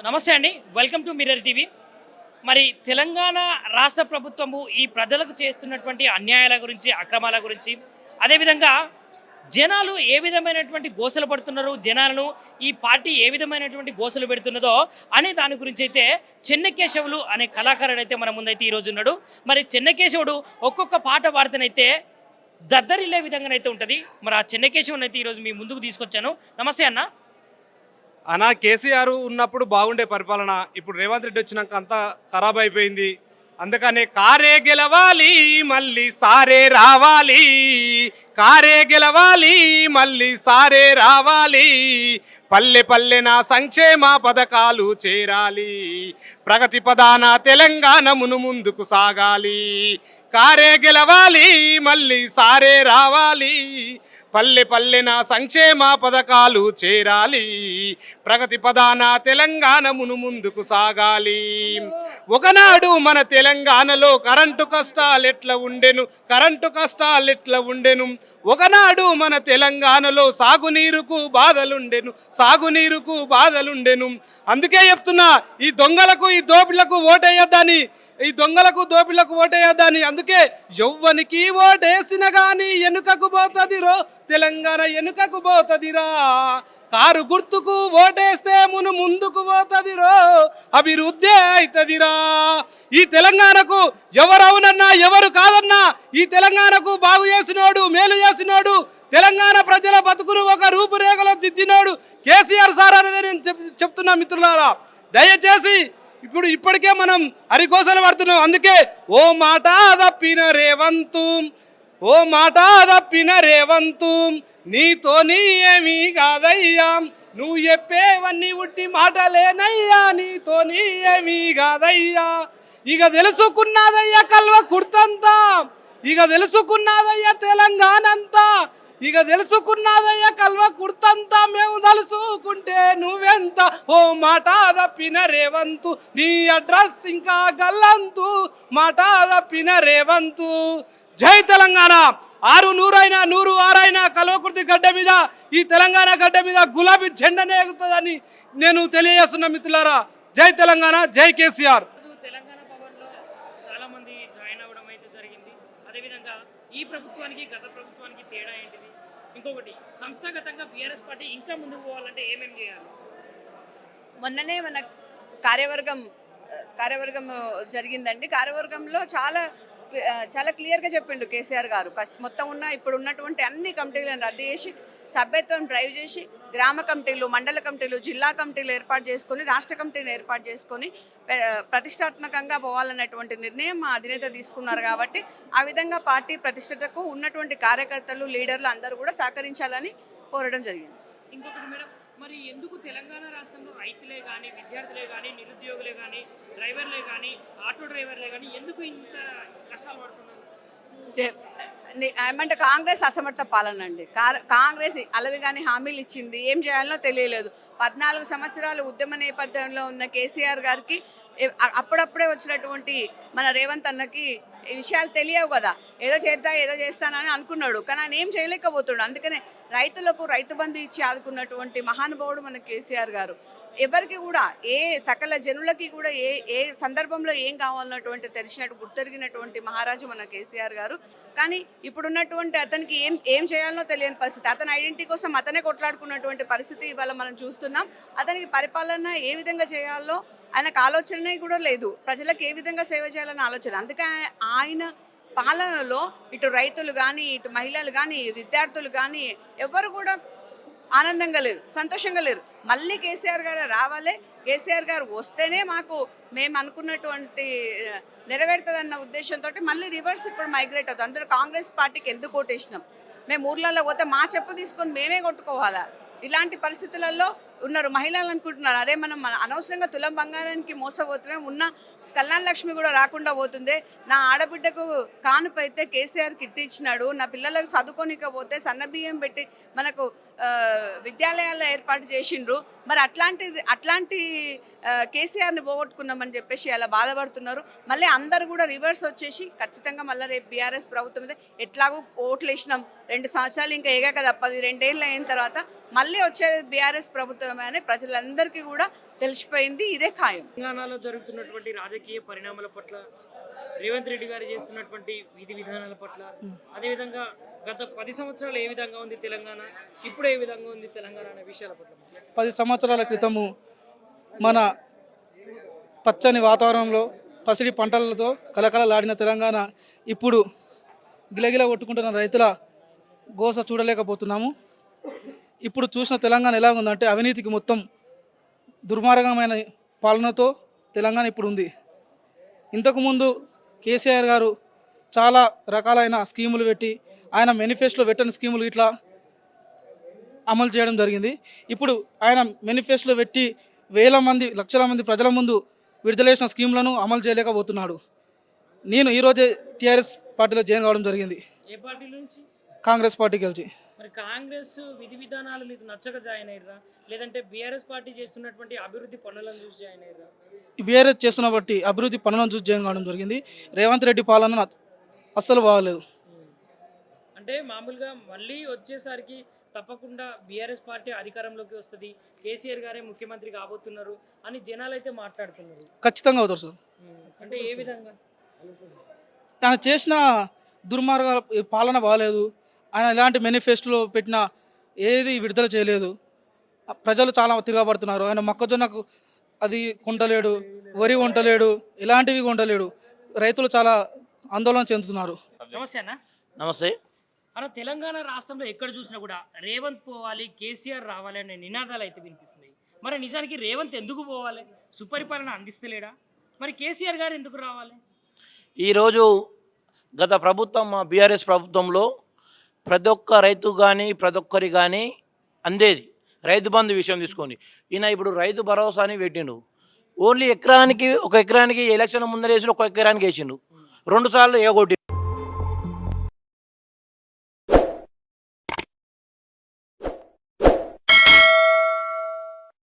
నమస్తే అండి. Welcome to mirror TV. మరి తెలంగాణ రాష్ట్ర ప్రభుత్వము ఈ ప్రజలకు చేస్తున్నటువంటి అన్యాయాల గురించి, అక్రమాల గురించి, అదేవిధంగా జనాలు ఏ విధమైనటువంటి గోసలు పడుతున్నారు, జనాలను ఈ పార్టీ ఏ విధమైనటువంటి గోసలు పెడుతున్నదో అనే దాని గురించి అయితే చెన్నకేశవులు అనే కళాకారుడు అయితే మన ముందైతే ఈరోజు ఉన్నాడు. మరి చెన్నకేశవుడు ఒక్కొక్క పాట పాడితేనైతే దద్దరిల్లే విధంగానైతే ఉంటుంది. మరి ఆ చెన్నకేశవుని అయితే ఈరోజు మీ ముందుకు తీసుకొచ్చాను. నమస్తే అన్న. అనా కేసీఆర్ ఉన్నప్పుడు బాగుండే పరిపాలన. ఇప్పుడు రేవంత్ రెడ్డి వచ్చినాక అంతా ఖరాబ్ అయిపోయింది. అందుకనే కారే గెలవాలి మళ్ళీ సారే రావాలి, కారే గెలవాలి మళ్ళీ సారే రావాలి, పల్లె పల్లెన సంక్షేమ పథకాలు చేరాలి, ప్రగతి పదాన తెలంగాణమును ముందుకు సాగాలి, కారే గెలవాలి మళ్ళీ సారే రావాలి, పల్లె పల్లెన సంక్షేమ పథకాలు చేరాలి, ప్రగతి పదాన తెలంగాణమును ముందుకు సాగాలి. ఒకనాడు మన తెలంగాణలో కరెంటు కష్టాలెట్లా ఉండెను, కరెంటు కష్టాలెట్లా ఉండెను, ఒకనాడు మన తెలంగాణలో సాగునీరుకు బాధలుండెను, సాగునీరుకు బాధలుండెను. అందుకే చెప్తున్నా, ఈ దొంగలకు ఈ దోపిళ్లకు ఓటేయద్దని, ఈ దొంగలకు దోపిళ్లకు ఓటేయద్దని. అందుకే యవ్వనికి ఓటేసిన గాని వెనుకకు పోతదిరో, తెలంగాణ వెనుకకు పోతదిరా, కారు గుర్తుకు ఓటేస్తే మును ముందుకు పోతదిరో, అభివృద్ధి అవుతదిరా. ఈ తెలంగాణకు ఎవరు అవునన్నా ఎవరు కాదన్నా, ఈ తెలంగాణకు బాగు చేసినోడు, మేలు చేసినోడు, తెలంగాణ ప్రజల బతుకును ఒక రూపురేఖలో దిద్దినోడు కేసీఆర్ సార్ అనేది నేను చెప్తున్నా మిత్రులారా. దయచేసి ఇప్పటికే మనం హరికోసలు పడుతున్నాం. అందుకే ఓ మాట తప్పిన రేవంతు, ఓ మాట తప్పిన రేవంతు, నీతోని ఏమీ కాదయ్యా, నువ్వు చెప్పేవన్నీ ఉట్టి మాటలేనయ్యా, నీతోని ఏమీ కాదయ్యా, ఇక తెలుసుకున్నదయ్యా కల్వ కుర్తంతా, ఇక తెలుసుకున్నదయ్యా తెలంగాణ అంతా, ఇక తెలుసుకున్నదయ్యా కల్వ కుర్తంతా, మేము తెలుసుకుంటే నువ్వెంత, ఓ మాట తప్పిన రేవంతు, నీ అడ్రస్ ఇంకా గల్లంతు, మాట తప్పిన రేవంతు. జై తెలంగాణ. 600 అయినా 106 అయినా కల్వకుర్తి గడ్డ మీద, ఈ తెలంగాణ గడ్డ మీద గులాబీ జెండనే ఎగుతుందని నేను తెలియజేస్తున్నా మిత్రులారా. జై తెలంగాణ, జై కేసీఆర్. తెలంగాణ భవన్లో చాలా మంది జాయిన్ అవ్వడం అయితే జరిగింది. అదేవిధంగా ఈ ప్రభుత్వానికి గత ప్రభుత్వానికి తేడా ఏంటిది, ఇంకొకటి సంస్థాగతంగా బీఆర్ఎస్ పార్టీ ఇంకా ముందుకు పోవాలంటే ఏమేమి చేయాలి? మొన్ననే మన కార్యవర్గం జరిగిందండి. కార్యవర్గంలో చాలా క్లియర్గా చెప్పిండు కేసీఆర్ గారు. మొత్తం ఇప్పుడు ఉన్నటువంటి అన్ని కమిటీలను రద్దు చేసి, సభ్యత్వం డ్రైవ్ చేసి, గ్రామ కమిటీలు, మండల కమిటీలు, జిల్లా కమిటీలు ఏర్పాటు చేసుకొని, రాష్ట్ర కమిటీని ఏర్పాటు చేసుకొని ప్రతిష్టాత్మకంగా పోవాలన్నటువంటి నిర్ణయం మా అధినేత తీసుకున్నారు. కాబట్టి ఆ విధంగా పార్టీ ప్రతిష్టతకు ఉన్నటువంటి కార్యకర్తలు, లీడర్లు అందరూ కూడా సహకరించాలని కోరడం జరిగింది. ఇంకొకటి మేడం, మరి ఎందుకు తెలంగాణ రాష్ట్రంలో రైతులే కానీ, విద్యార్థులే కానీ, నిరుద్యోగులే కానీ, డ్రైవర్లే కానీ, ఆటో డ్రైవర్లే కానీ ఎందుకు ఇంత కష్టాలు పడుతున్నారు? ఏమంటే కాంగ్రెస్ అసమర్థ పాలన అండి. కాంగ్రెస్ అలవి కానీ హామీలు ఇచ్చింది, ఏం చేయాలనో తెలియలేదు. 14 సంవత్సరాలు ఉద్యమ నేపథ్యంలో ఉన్న కేసీఆర్ గారికి అప్పుడప్పుడే వచ్చినటువంటి మన రేవంత్ అన్నకి ఈ విషయాలు తెలియవు కదా. ఏదో చేస్తానని అనుకున్నాడు, కానీ ఆయన ఏం చేయలేకపోతున్నాడు. అందుకనే రైతులకు రైతు బంధు ఇచ్చి ఆదుకున్నటువంటి మహానుభావుడు మన కేసీఆర్ గారు. ఎవరికి కూడా సకల జనులకి కూడా ఏ సందర్భంలో ఏం కావాలన్నటువంటి గుర్తెరిగినటువంటి మహారాజు మన కేసీఆర్ గారు. కానీ ఇప్పుడున్నటువంటి అతనికి ఏం చేయాలనో తెలియని పరిస్థితి, అతని ఐడెంటిటీ కోసం అతనే కొట్లాడుకున్నటువంటి పరిస్థితి ఇవాళ మనం చూస్తున్నాం. అతనికి పరిపాలన ఏ విధంగా చేయాలో ఆయనకు ఆలోచనే కూడా లేదు, ప్రజలకు ఏ విధంగా సేవ చేయాలన్న ఆలోచన. అందుకే ఆయన పాలనలో ఇటు రైతులు కానీ, ఇటు మహిళలు కానీ, విద్యార్థులు కానీ ఎవరు కూడా ఆనందంగా లేరు, సంతోషంగా లేరు. మళ్ళీ కేసీఆర్ గారు రావాలి, కేసీఆర్ గారు వస్తేనే మేము అనుకున్నటువంటి నెరవేరుతుందన్న ఉద్దేశంతో మళ్ళీ రివర్స్ ఇప్పుడు మైగ్రేట్ అవుతుంది. అందరూ కాంగ్రెస్ పార్టీకి ఎందుకు ఓటేసినాం, మేము ఊర్లలో పోతే మా చెప్పు తీసుకొని మేమే కొట్టుకోవాలా, ఇలాంటి పరిస్థితులలో ఉన్నారు మహిళలు అనుకుంటున్నారు. అరే మనం అనవసరంగా తులం బంగారానికి మోసపోతున్నాం, ఉన్న కళ్యాణ లక్ష్మి కూడా రాకుండా పోతుంది, నా ఆడబిడ్డకు కానుపైతే కేసీఆర్ కిట్ ఇచ్చినాడు, నా పిల్లలకు చదువుకోనికపోతే సన్నబియ్యం పెట్టి మనకు విద్యాలయాల్లో ఏర్పాటు చేసిండ్రు, మరి అట్లాంటి కేసీఆర్ని పోగొట్టుకున్నామని చెప్పేసి అలా బాధపడుతున్నారు. మళ్ళీ అందరు కూడా రివర్స్ వచ్చేసి ఖచ్చితంగా మళ్ళీ రేపు బీఆర్ఎస్ ప్రభుత్వం మీద ఎట్లాగో ఓట్లు వేసినాం, 2 సంవత్సరాలు ఇంకా ఏగాక తప్పది, 2 ఏళ్ళు అయిన తర్వాత మళ్ళీ వచ్చే బీఆర్ఎస్ ప్రభుత్వం ప్రభుత్వమే అని ప్రజలందరికీ కూడా తెలిసిపోయింది. ఇదే ఖాయం. తెలంగాణలో జరుగుతున్నటువంటి రాజకీయ పరిణామాల పట్ల, రేవంత్ రెడ్డి గారు చేస్తున్నటువంటి విధి విధానాల పట్ల, అదేవిధంగా గత 10 సంవత్సరాలు ఏ విధంగా ఉంది తెలంగాణ, ఇప్పుడు ఏ విధంగా ఉంది తెలంగాణ అనే విషయాల పట్ల 10 సంవత్సరాల క్రితము మన పచ్చని వాతావరణంలో పసిడి పంటలతో కలకలలాడిన తెలంగాణ ఇప్పుడు గిలగిల కొట్టుకుంటున్న రైతుల గోస చూడలేకపోతున్నాము. ఇప్పుడు చూసిన తెలంగాణ ఎలా ఉందంటే అవినీతికి మొత్తం దుర్మార్గమైన పాలనతో తెలంగాణ ఇప్పుడు ఉంది. ఇంతకుముందు కేసీఆర్ గారు చాలా రకాలైన స్కీములు పెట్టి ఆయన మేనిఫెస్టోలో పెట్టని స్కీములు ఇట్లా అమలు చేయడం జరిగింది. ఇప్పుడు ఆయన మేనిఫెస్టోలో పెట్టి వేల మంది లక్షల మంది ప్రజల ముందు విడుదల చేసిన స్కీములను అమలు చేయలేకపోతున్నాడు. నేను ఈరోజే టీఆర్ఎస్ పార్టీలో జాయిన్ కావడం జరిగింది, ఏ పార్టీ నుంచి? కాంగ్రెస్ పార్టీకి వెళ్ళి. మరి కాంగ్రెస్ విధి విధానాలు మీకు నచ్చక జాయిన్ అయ్యారా, లేదంటే బీఆర్ఎస్ పార్టీ చేస్తున్నటువంటి అభివృద్ధి పనులను చూసి జాయిన్ అయ్యారా? బీఆర్ఎస్ చేస్తున్న బట్టి అభివృద్ధి పనులను చూసి జాయిన్ కావడం జరిగింది. రేవంత్ రెడ్డి పాలన అస్సలు బాగలేదు. అంటే మామూలుగా మళ్ళీ వచ్చేసరికి తప్పకుండా బీఆర్ఎస్ పార్టీ అధికారంలోకి వస్తుంది, కేసీఆర్ గారే ముఖ్యమంత్రి కాబోతున్నారు అని జనాలు అయితే మాట్లాడుతున్నారు. ఖచ్చితంగా అవుతారు సార్. అంటే ఏ విధంగా? ఆయన చేసిన దుర్మార్గ పాలన బాగలేదు. ఆయన ఇలాంటి మేనిఫెస్టోలో పెట్టిన ఏది విడుదల చేయలేదు. ప్రజలు చాలా తిరగబడుతున్నారు. ఆయన మొక్కజొన్నకు అది కొంటలేడు, వరి కొంటలేడు, ఇలాంటివి కొంటలేడు. రైతులు చాలా ఆందోళన చెందుతున్నారు. నమస్తే అన్న. నమస్తే. అన్న, తెలంగాణ రాష్ట్రంలో ఎక్కడ చూసినా కూడా రేవంత్ పోవాలి, కేసీఆర్ రావాలి అనే నినాదాలు అయితే వినిపిస్తున్నాయి. మరి నిజానికి రేవంత్ ఎందుకు పోవాలి? సుపరిపాలన అందిస్తలేడా? మరి కేసీఆర్ గారు ఎందుకు రావాలి? ఈరోజు గత ప్రభుత్వం బీఆర్ఎస్ ప్రభుత్వంలో ప్రతి ఒక్క రైతు కానీ ప్రతి ఒక్కరి కానీ అందేది రైతు బంధు విషయం తీసుకొని. ఈయన ఇప్పుడు రైతు భరోసా అని పెట్టిండు. ఓన్లీ ఎకరానికి ఒక ఎకరానికి ఎలక్షన్ ముందర వేసి ఒక ఎకరానికి వేసిండు. 2 సార్లు ఏగొట్టి